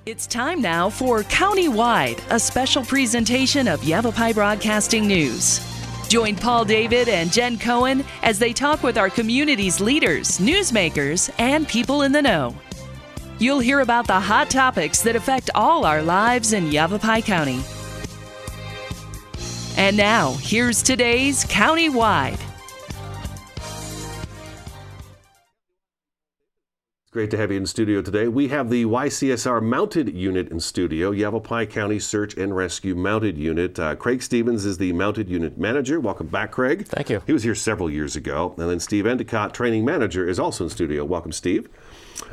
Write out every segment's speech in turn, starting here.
It's time now for Countywide, a special presentation of Yavapai Broadcasting News. Join Paul David and Jen Cohen as they talk with our community's leaders, newsmakers, and people in the know. You'll hear about the hot topics that affect all our lives in Yavapai County. And now, here's today's Countywide. Great to have you in studio today. We have the YCSR Mounted Unit in studio, Yavapai County Search and Rescue Mounted Unit. Craig Stevens is the Mounted Unit Manager. Welcome back, Craig. Thank you. He was here several years ago. And then Steve Endicott, Training Manager, is also in studio. Welcome, Steve.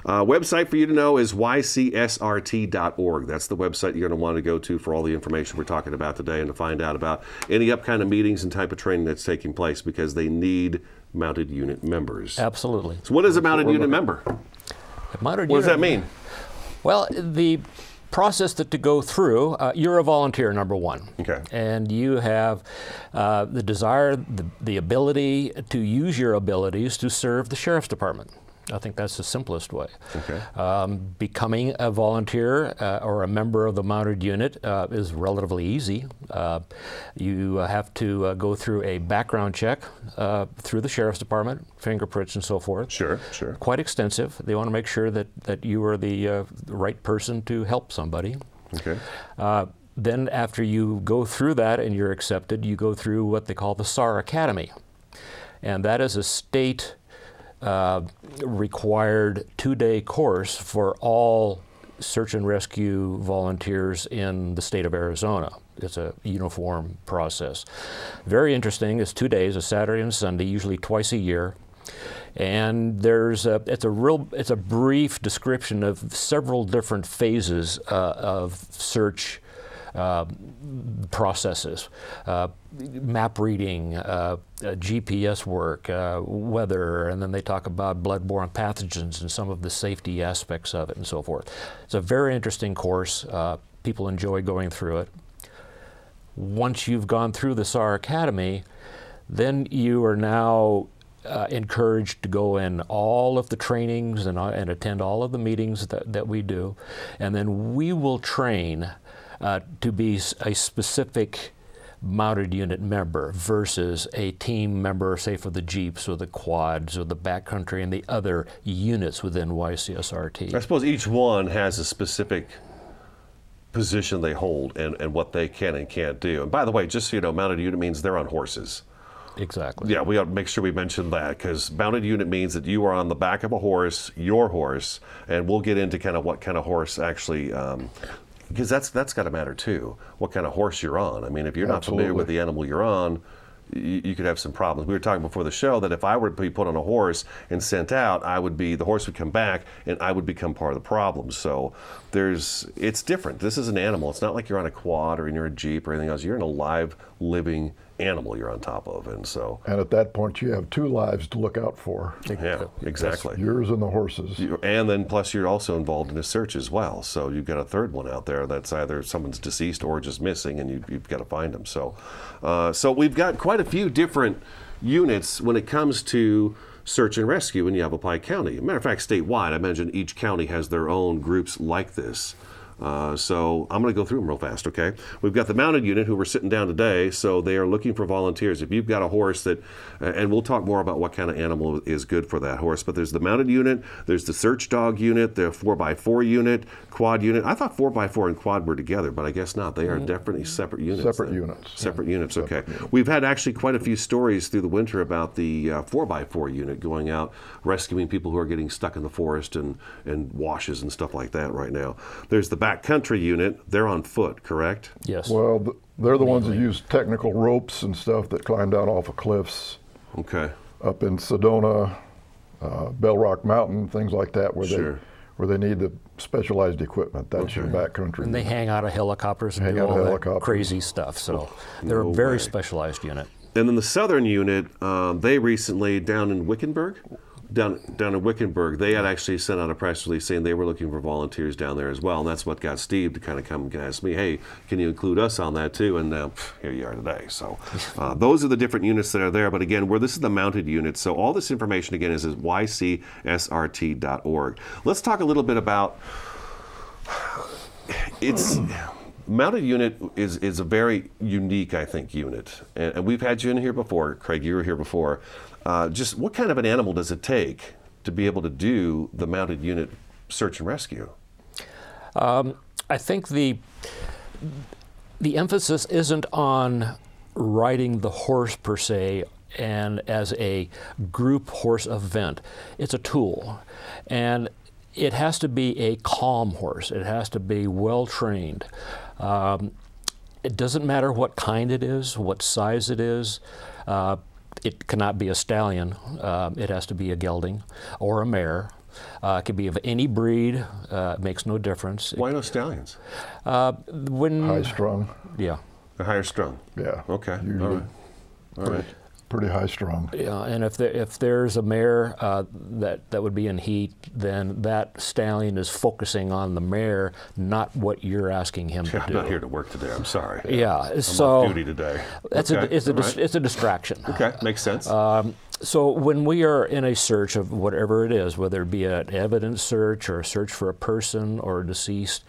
Website for you to know is ycsrt.org. That's the website you're going to want to go to for all the information we're talking about today and to find out about any upcoming meetings and type of training that's taking place, because they need Mounted Unit members. Absolutely. So what is a Mounted Unit member? What does that mean? Well, the process to go through, you're a volunteer, number one. Okay. And you have the desire, the ability to use your abilities to serve the Sheriff's Department. I think that's the simplest way. Okay. Becoming a volunteer or a member of the Mounted Unit is relatively easy. You have to go through a background check through the Sheriff's Department, fingerprints and so forth. Sure, sure. Quite extensive. They want to make sure that you are the right person to help somebody. Okay. Then after you go through that and you're accepted, you go through what they call the SAR Academy. And that is a state required 2-day course for all search and rescue volunteers in the state of Arizona. It's a uniform process. Very interesting. It's 2 days, a Saturday and Sunday, usually twice a year. And it's a brief description of several different phases of search processes, map reading, GPS work, weather, and then they talk about bloodborne pathogens and some of the safety aspects of it and so forth. It's a very interesting course. People enjoy going through it. Once you've gone through the SAR Academy, then you are now encouraged to go in all of the trainings and attend all of the meetings that we do, and then we will train to be a specific Mounted Unit member versus a team member, say for the Jeeps or the quads or the backcountry and the other units within YCSRT. I suppose each one has a specific position they hold and what they can and can't do. And by the way, just so you know, Mounted Unit means they're on horses. Exactly. Yeah, we ought to make sure we mention that, because Mounted Unit means that you are on the back of a horse, your horse, and we'll get into kind of what kind of horse actually, because that's got to matter too, what kind of horse you're on. I mean, if you're not familiar with the animal you're on, you could have some problems. We were talking before the show that if I were to be put on a horse and sent out, the horse would come back and I would become part of the problem. So it's different. This is an animal. It's not like you're on a quad or you're in a Jeep or anything else. You're in a live, living animal you're on top of, and at that point you have two lives to look out for. Yeah, exactly. That's yours and the horses. And then plus you're also involved in a search as well, so you've got a third one out there that's either someone's deceased or just missing, and you've got to find them. So we've got quite a few different units when it comes to search and rescue in Yavapai County. As a matter of fact, statewide, I imagine each county has their own groups like this. So I'm going to go through them real fast, okay? We've got the Mounted Unit, who we're sitting down today, so they are looking for volunteers. If you've got a horse that, and we'll talk more about what kind of animal is good for that horse, but there's the Mounted Unit, there's the Search Dog Unit, the 4x4 unit, Quad Unit. I thought 4x4 and Quad were together, but I guess not. They are definitely separate units. Separate units. Separate units, okay. We've had actually quite a few stories through the winter about the 4x4 unit going out, rescuing people who are getting stuck in the forest and washes and stuff like that right now. There's the Backcountry Unit. They're on foot, correct? Yes. Well, they're the ones that use technical ropes and stuff that climb down off of cliffs. Okay. Up in Sedona, Bell Rock Mountain, things like that, where they need the specialized equipment. That's your backcountry. And they hang out of helicopters and do all that crazy stuff. So they're a very specialized unit. And then the Southern Unit, they recently, down in Wickenburg, down in Wickenburg, they had actually sent out a press release saying they were looking for volunteers down there as well, and that's what got Steve to kind of come and ask me, hey, can you include us on that too? And here you are today. So those are the different units that are there, but again, this is the Mounted Unit, so all this information again is at ycsrt.org. Let's talk a little bit about it's mounted unit is a very unique, I think, unit. And we've had you in here before. Craig, you were here before. Just what kind of an animal does it take to be able to do the mounted unit search and rescue? I think the emphasis isn't on riding the horse per se and as a group horse event. It's a tool, and it has to be a calm horse. It has to be well trained. It doesn't matter what kind it is, what size it is. It cannot be a stallion. It has to be a gelding or a mare. It can be of any breed. It makes no difference. Why no stallions? High strung. Yeah. They're higher strung. Yeah. Okay. Usually All right. All right. Pretty high strung. Yeah, and if there's a mare that would be in heat, then that stallion is focusing on the mare, not what you're asking him to do. I'm not here to work today. I'm sorry. Yeah, I'm so off duty today. It's a distraction. Okay, makes sense. So when we are in a search of whatever it is, whether it be an evidence search or a search for a person or a deceased,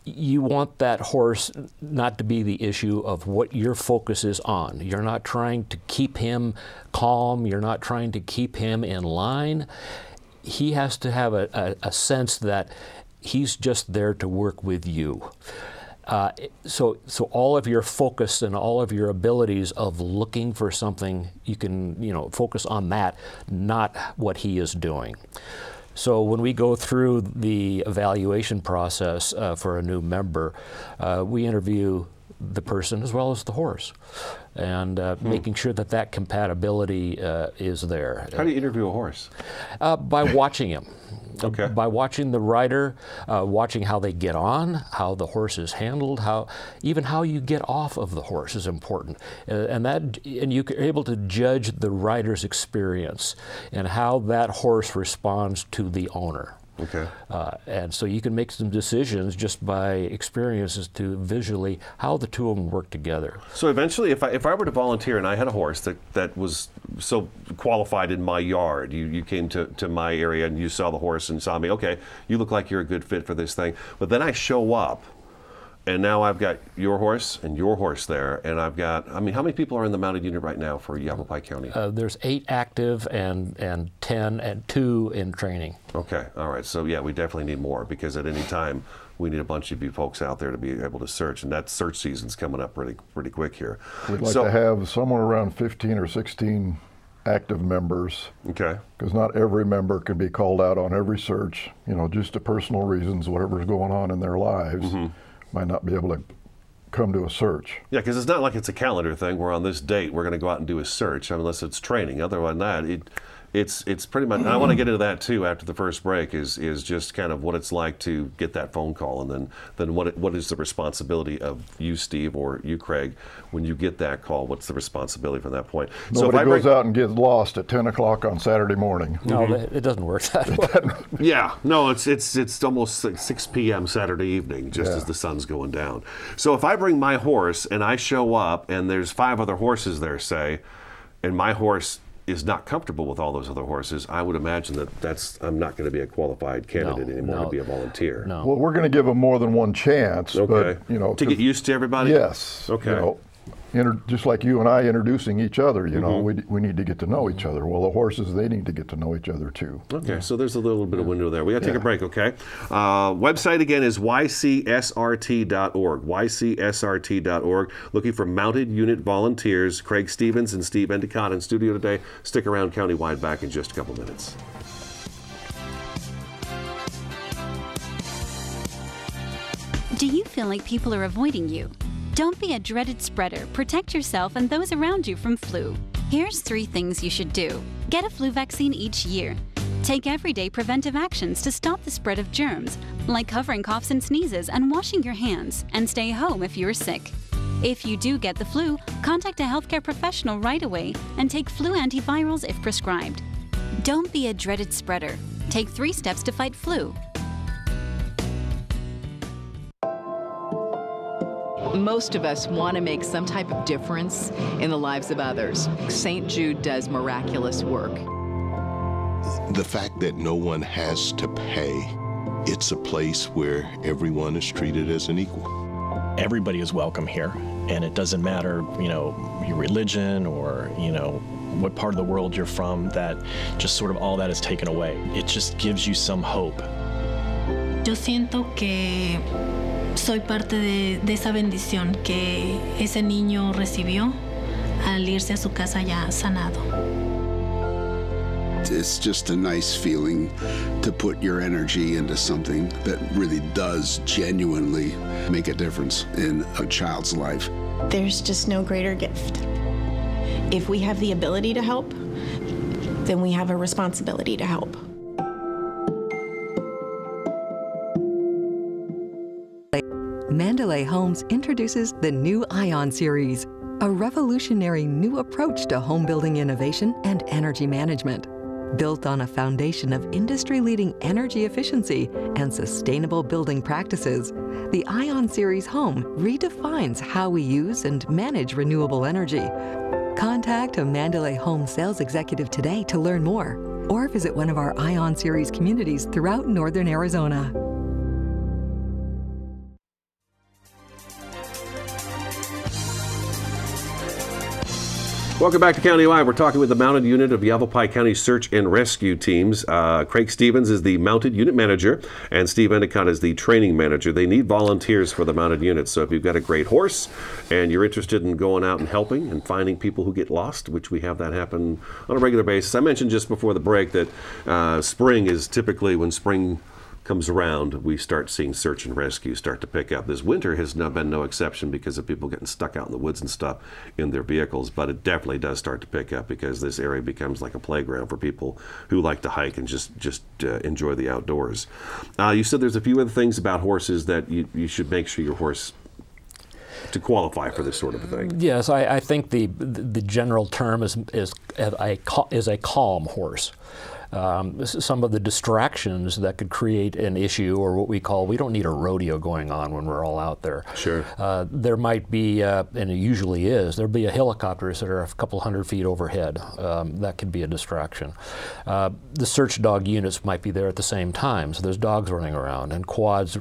you want that horse not to be the issue of what your focus is on. You're not trying to keep him calm. You're not trying to keep him in line. He has to have a sense that he's just there to work with you. So all of your focus and all of your abilities of looking for something, you can focus on that, not what he is doing. So when we go through the evaluation process for a new member, we interview the person as well as the horse, and making sure that compatibility is there. How do you interview a horse? By watching him. Okay. By watching the rider, watching how they get on, how the horse is handled, even how you get off of the horse is important, and you're able to judge the rider's experience and how that horse responds to the owner. Okay. And so you can make some decisions just by experience as to visually how the two of them work together. So eventually, if I were to volunteer and I had a horse that was so qualified in my yard, you came to my area and you saw the horse and saw me, okay, you look like you're a good fit for this thing. But then I show up, and now I've got your horse and your horse there, and I've got, how many people are in the mounted unit right now for Yavapai County? There's 8 active and 10 and 2 in training. Okay, all right. So yeah, we definitely need more, because at any time we need a bunch of you folks out there to be able to search, and that search season's coming up pretty quick here. We'd like to have somewhere around 15 or 16 active members. Okay. Because not every member can be called out on every search, just to personal reasons, whatever's going on in their lives. Mm-hmm. Might not be able to come to a search. Yeah, because it's not like it's a calendar thing where on this date we're going to go out and do a search, unless it's training. Other than that, it's pretty much, and I want to get into that too after the first break, is just kind of what it's like to get that phone call, and then what is the responsibility of you, Steve, or you, Craig, when you get that call? What's the responsibility from that point? Nobody goes out and gets lost at 10 o'clock on Saturday morning. No, it doesn't work that way. Yeah, no, it's almost like 6 p.m. Saturday evening, just as the sun's going down. So if I bring my horse and I show up and there's 5 other horses there, say, and my horse is not comfortable with all those other horses, I would imagine I'm not going to be a qualified candidate anymore to be a volunteer. No. Well, we're going to give them more than one chance, okay. But to get used to everybody. Yes. Okay. Just like you and I introducing each other, we need to get to know each other. Well, the horses, they need to get to know each other too. Okay, so there's a little bit of window there. We got to take a break, okay? Website again is ycsrt.org, ycsrt.org. Looking for mounted unit volunteers. Craig Stevens and Steve Endicott in studio today. Stick around, Countywide, back in just a couple minutes. Do you feel like people are avoiding you? Don't be a dreaded spreader. Protect yourself and those around you from flu. Here's 3 things you should do. Get a flu vaccine each year. Take everyday preventive actions to stop the spread of germs, like covering coughs and sneezes and washing your hands, and stay home if you're sick. If you do get the flu, contact a healthcare professional right away and take flu antivirals if prescribed. Don't be a dreaded spreader. Take 3 steps to fight flu. Most of us want to make some type of difference in the lives of others. St. Jude does miraculous work. The fact that no one has to pay It's a place where everyone is treated as an equal. Everybody is welcome here, and it doesn't matter, your religion or, what part of the world you're from, that just sort of all that is taken away. It just gives you some hope. Yo siento que soy parte de esa bendición que ese niño recibió al irse a su casa ya sanado. It's just a nice feeling to put your energy into something that really does genuinely make a difference in a child's life. There's just no greater gift. If we have the ability to help, then we have a responsibility to help. Mandalay Homes introduces the new Ion Series, a revolutionary new approach to home building innovation and energy management. Built on a foundation of industry-leading energy efficiency and sustainable building practices, the Ion Series home redefines how we use and manage renewable energy. Contact a Mandalay Home sales executive today to learn more, or visit one of our Ion Series communities throughout northern Arizona. Welcome back to Countywide. We're talking with the Mounted Unit of Yavapai County Search and Rescue Teams. Craig Stevens is the Mounted Unit Manager, and Steve Endicott is the Training Manager. They need volunteers for the Mounted Unit, so if you've got a great horse and you're interested in going out and helping and finding people who get lost, which we have that happen on a regular basis. I mentioned just before the break that spring is typically when spring comes around, we start seeing search and rescue start to pick up. This winter has been no exception because of people getting stuck out in the woods and stuff in their vehicles, but it definitely does start to pick up because this area becomes like a playground for people who like to hike and just enjoy the outdoors. You said there's a few other things about horses that you should make sure your horse to qualify for this sort of a thing. Yes, I think the general term is a calm horse. Some of the distractions that could create an issue, or what we don't need a rodeo going on when we're all out there. Sure. There might be, and it usually is, there'll be a helicopters that are a couple hundred feet overhead. That could be a distraction. The search dog units might be there at the same time, so there's dogs running around, and quads.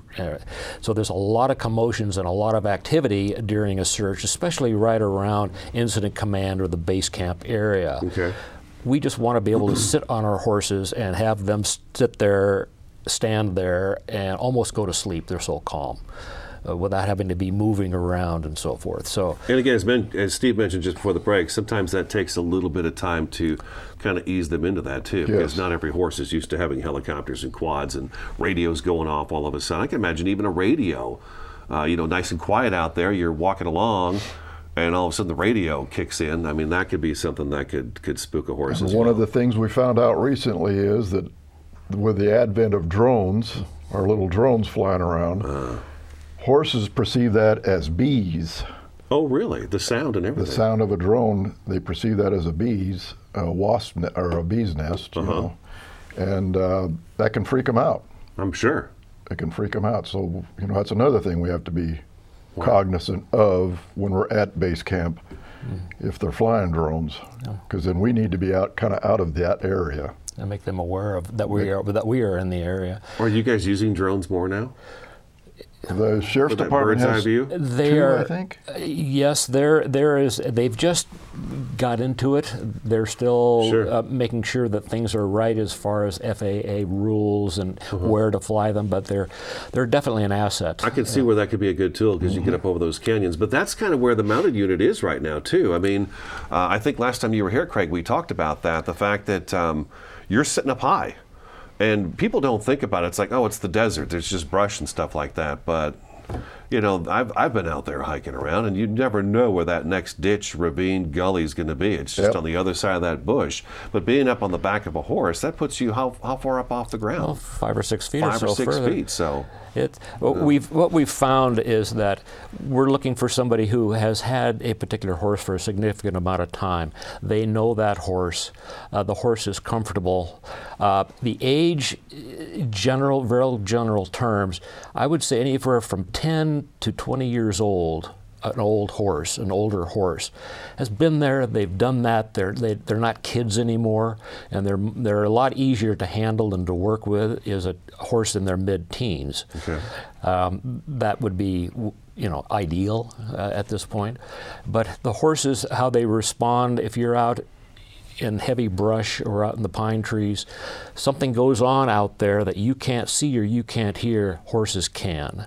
So there's a lot of commotions and a lot of activity during a search, especially right around incident command or the base camp area. Okay. We just want to be able to sit on our horses and have them sit there, stand there, and almost go to sleep. They're so calm, without having to be moving around and so forth. So, and again, as Steve mentioned just before the break, sometimes that takes a little bit of time to kind of ease them into that too, because not every horse is used to having helicopters and quads and radios going off all of a sudden. I can imagine even a radio, nice and quiet out there. You're walking along, and all of a sudden the radio kicks in. I mean, that could be something that could spook a horse as well. One of the things we found out recently is that with the advent of drones, our little drones flying around, horses perceive that as bees. Oh, really? The sound and everything? The sound of a drone, they perceive that as a bee's, or a bee's nest, you know, and that can freak them out. I'm sure. It can freak them out. So, that's another thing we have to be cognizant of when we're at base camp, if they're flying drones, because then we need to be kind of out of that area and make them aware of that we are in the area. Are you guys using drones more now? The sheriff's department has two, I think. Yes, they've just got into it. They're still making sure that things are right as far as FAA rules and where to fly them, but they're definitely an asset. I can see where that could be a good tool because you get up over those canyons, but that's kind of where the mounted unit is right now too. I mean, I think last time you were here, Craig, we talked about that, the fact that you're sitting up high. And people don't think about it. It's like, oh, it's the desert. There's just brush and stuff like that. But, I've been out there hiking around, and you never know where that next ditch, ravine, gully is going to be. It's just on the other side of that bush. But being up on the back of a horse, that puts you how far up off the ground? Well, 5 or 6 feet. 5 or 6 feet. So. What we've found is that we're looking for somebody who has had a particular horse for a significant amount of time. They know that horse. The horse is comfortable. The age, very general terms, I would say anywhere from 10 to 20 years old an old horse, an older horse, has been there, they've done that, they're not kids anymore, and they're a lot easier to handle and to work with is a horse in their mid-teens. Okay. That would be, you know, ideal at this point. But the horses, how they respond if you're out in heavy brush or out in the pine trees, something goes on out there that you can't see or you can't hear, horses can.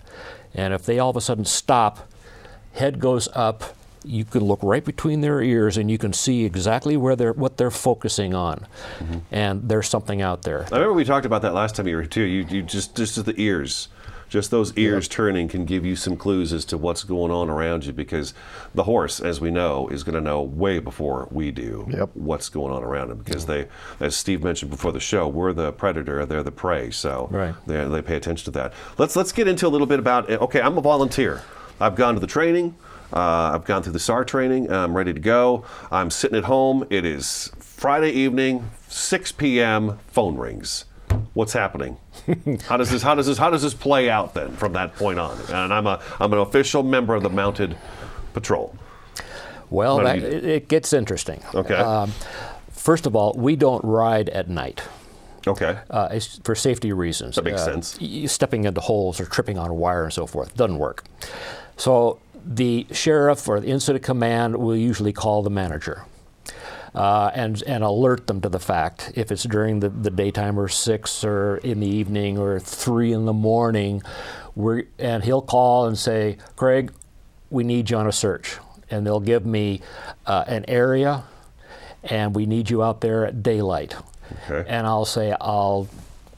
And if they all of a sudden stop, head goes up, you can look right between their ears and you can see exactly where what they're focusing on. Mm-hmm. And there's something out there. I remember we talked about that last time you were here too. You just the ears. Just those ears turning can give you some clues as to what's going on around you, because the horse, as we know, is going to know way before we do what's going on around them, because they, as Steve mentioned before the show, we're the predator, they're the prey, so they pay attention to that. Let's get into a little bit about, okay, I'm a volunteer. I've gone to the training, I've gone through the SAR training, I'm ready to go. I'm sitting at home, it is Friday evening, 6 p.m., phone rings. What's happening? How does this play out then from that point on? And I'm an official member of the Mounted Patrol. Well, it gets interesting. Okay. First of all, we don't ride at night. Okay. It's for safety reasons. That makes sense. Stepping into holes or tripping on a wire and so forth doesn't work. So the sheriff or the incident command will usually call the manager. And alert them to the fact if it's during the daytime or 6 or in the evening or 3 in the morning, and he'll call and say, Craig, we need you on a search. And they'll give me an area, and we need you out there at daylight. Okay. And I'll say, I'll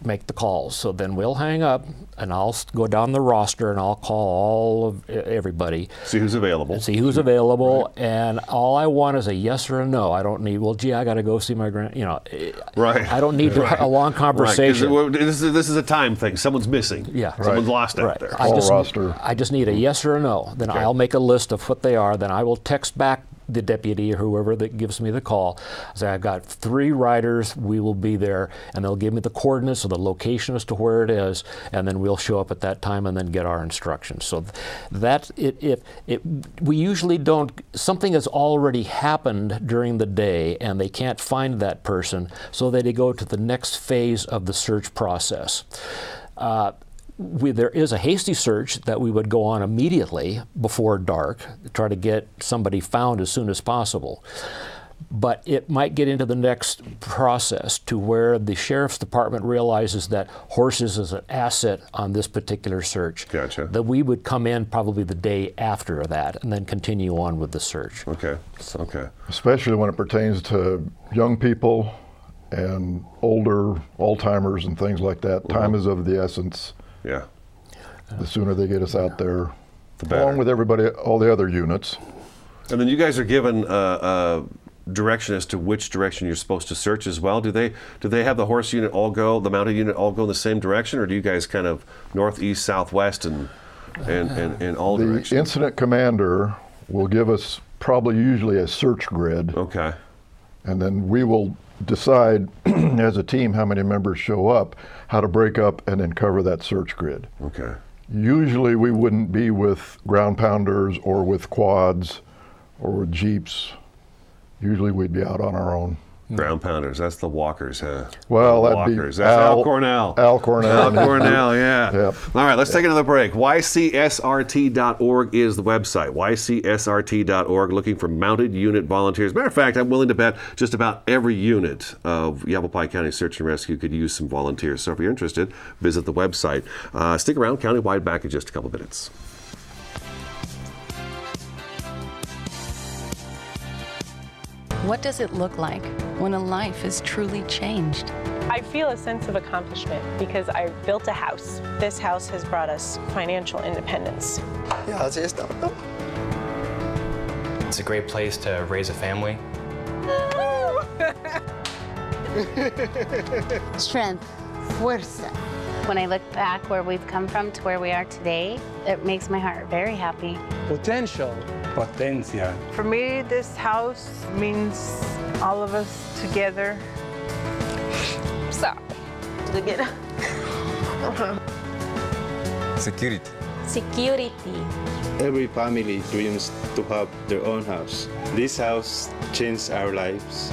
make the calls. So then we'll hang up, and I'll go down the roster, and I'll call all of everybody. See who's available. See who's available, and all I want is a yes or a no. I don't need, well, gee, I got to go see my I don't need a long conversation. Right. This is a time thing. Someone's missing. Yeah. Someone's lost out there. I just need a yes or a no. Then I'll make a list of what they are. Then I will text back the deputy or whoever that gives me the call. I say, I've got 3 riders, we will be there, and they'll give me the coordinates or the location as to where it is, and then we'll show up at that time and then get our instructions. So that we usually don't, something has already happened during the day and they can't find that person, so they go to the next phase of the search process. There is a hasty search that we would go on immediately before dark, try to get somebody found as soon as possible. But it might get into the next process to where the sheriff's department realizes that horses is an asset on this particular search. Gotcha. That we would come in probably the day after that and then continue on with the search. Okay. Okay. Especially when it pertains to young people and older Alzheimer's and things like that. Time is of the essence. Yeah. The sooner they get us out there, the better. Along with everybody, all the other units. And then you guys are given direction as to which direction you're supposed to search as well. Do they have the horse unit all go, the mounted unit all go in the same direction, or do you guys kind of north, east, southwest, and all directions? The incident commander will give us probably usually a search grid. Okay. And then we will decide as a team how many members show up, how to break up and then cover that search grid. Okay. Usually we wouldn't be with ground pounders or with quads or with jeeps. Usually we'd be out on our own. Ground pounders, that's the walkers, huh? Well, the that'd walkers. be That's Al Cornell. Al Cornell. Al Cornell, yeah. Yep. All right, let's take another break. YCSRT.org is the website. YCSRT.org, looking for mounted unit volunteers. Matter of fact, I'm willing to bet just about every unit of Yavapai County Search and Rescue could use some volunteers. So if you're interested, visit the website. Stick around, Countywide back in just a couple minutes. What does it look like when a life is truly changed? I feel a sense of accomplishment because I built a house. This house has brought us financial independence. It's a great place to raise a family. Strength, fuerza. When I look back where we've come from to where we are today, it makes my heart very happy. Potential. Potencia. For me, this house means all of us together. Sorry. Security. Security. Every family dreams to have their own house. This house changed our lives.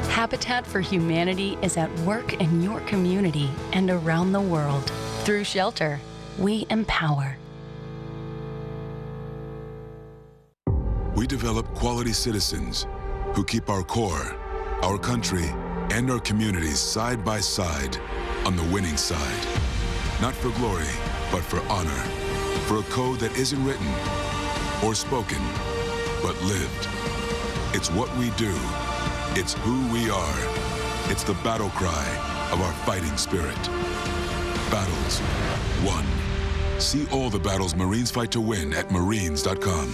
Habitat for Humanity is at work in your community and around the world. Through shelter, we empower. We develop quality citizens who keep our core, our country, and our communities side by side on the winning side. Not for glory, but for honor. For a code that isn't written or spoken, but lived. It's what we do. It's who we are. It's the battle cry of our fighting spirit. Battles won. See all the battles Marines fight to win at marines.com.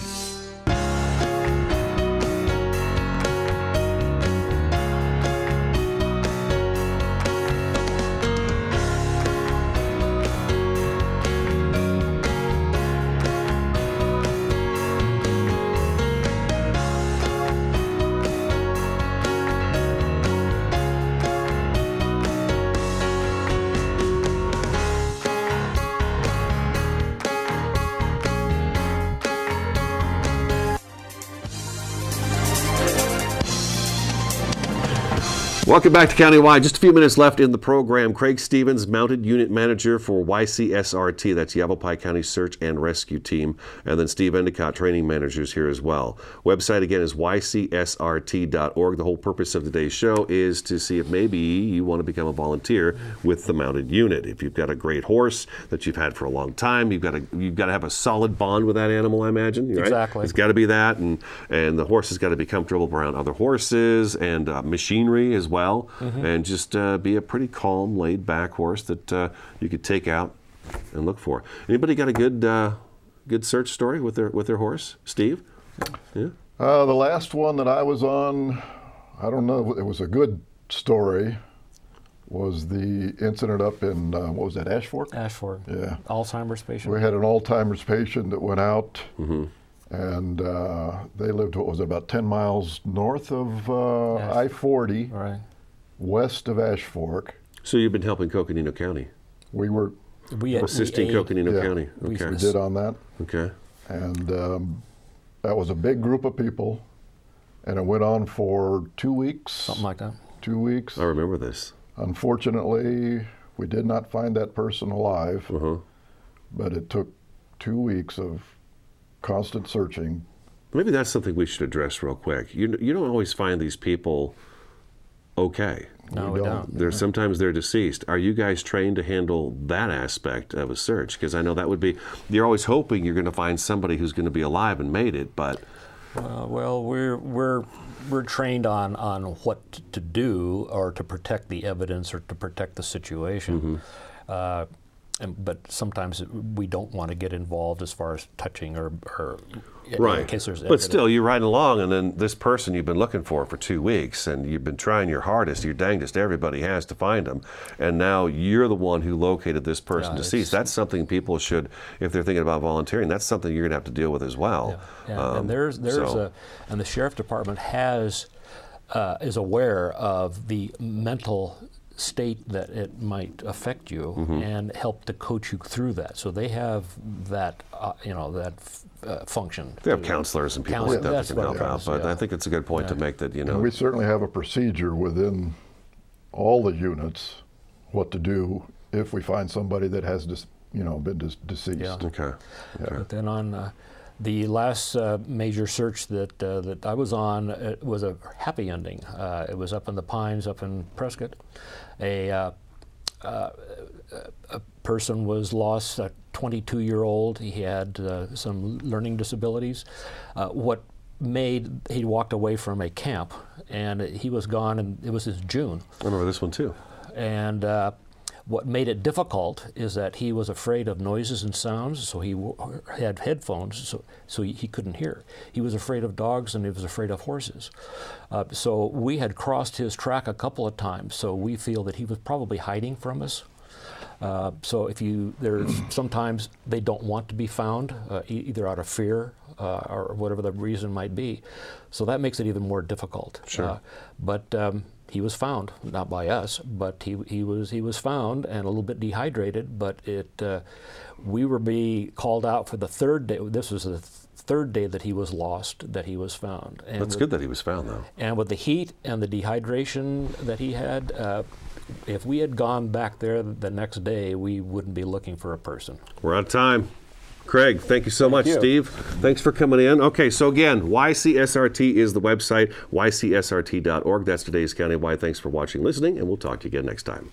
Welcome back to Countywide. Just a few minutes left in the program. Craig Stevens, Mounted Unit Manager for YCSRT, that's Yavapai County Search and Rescue Team, and then Steve Endicott, Training Managers here as well. Website again is ycsrt.org. The whole purpose of today's show is to see if maybe you want to become a volunteer with the Mounted Unit. If you've got a great horse that you've had for a long time, you've got to have a solid bond with that animal, I imagine. Right? Exactly. It's got to be that, and the horse has got to be comfortable around other horses and machinery as well. And just be a pretty calm, laid-back horse that you could take out and look for. Anybody got a good search story with their horse? Steve? Yeah. The last one that I was on, I don't know, it was a good story, was the incident up in, what was that, Ashford? Ashford. Yeah. Alzheimer's patient. We had an Alzheimer's patient that went out, and they lived, what was it, about 10 miles north of I-40. Right. West of Ash Fork. So you've been helping Coconino County? We were assisting Coconino County. Okay. We did on that. Okay. And that was a big group of people, and it went on for 2 weeks. Something like that. 2 weeks. I remember this. Unfortunately, we did not find that person alive, but it took 2 weeks of constant searching. Maybe that's something we should address real quick. You don't always find these people okay. No, we don't. Sometimes they're deceased. Are you guys trained to handle that aspect of a search? Because I know that would be, you're always hoping you're going to find somebody who's going to be alive and made it, but... well, we're trained on what to do or to protect the evidence or to protect the situation. But sometimes we don't want to get involved as far as touching or right. In case there's but still, you're riding along, and then this person you've been looking for 2 weeks, and you've been trying your hardest, your dangest, everybody has to find them, and now you're the one who located this person deceased. That's something people should, if they're thinking about volunteering, that's something you're going to have to deal with as well. And and the Sheriff Department is aware of the mental state that it might affect you and help to coach you through that. So they have that, function. They have counselors and people like that can help out. But I think it's a good point to make that, And we certainly have a procedure within all the units what to do if we find somebody that has been deceased. Yeah. Okay. But then on the last major search that I was on, it was a happy ending. It was up in the Pines, up in Prescott. A person was lost, a 22-year-old. He had some learning disabilities. He walked away from a camp, and he was gone, and it was in June. I remember this one too. And what made it difficult is that he was afraid of noises and sounds, so he had headphones, so he couldn't hear. He was afraid of dogs, and he was afraid of horses. So we had crossed his track a couple of times, so we feel that he was probably hiding from us. So sometimes they don't want to be found, either out of fear or whatever the reason might be. So that makes it even more difficult. Sure. But he was found, not by us, but he was found and a little bit dehydrated. But we were being called out for the third day. This was the third day that he was lost, that he was found. And that's good that he was found, though. And with the heat and the dehydration that he had, if we had gone back there the next day, we wouldn't be looking for a person. We're out of time. Craig, thank you so much. Steve, thanks for coming in. Okay, so again, YCSRT is the website, ycsrt.org. That's today's Countywide. Thanks for watching, listening, and we'll talk to you again next time.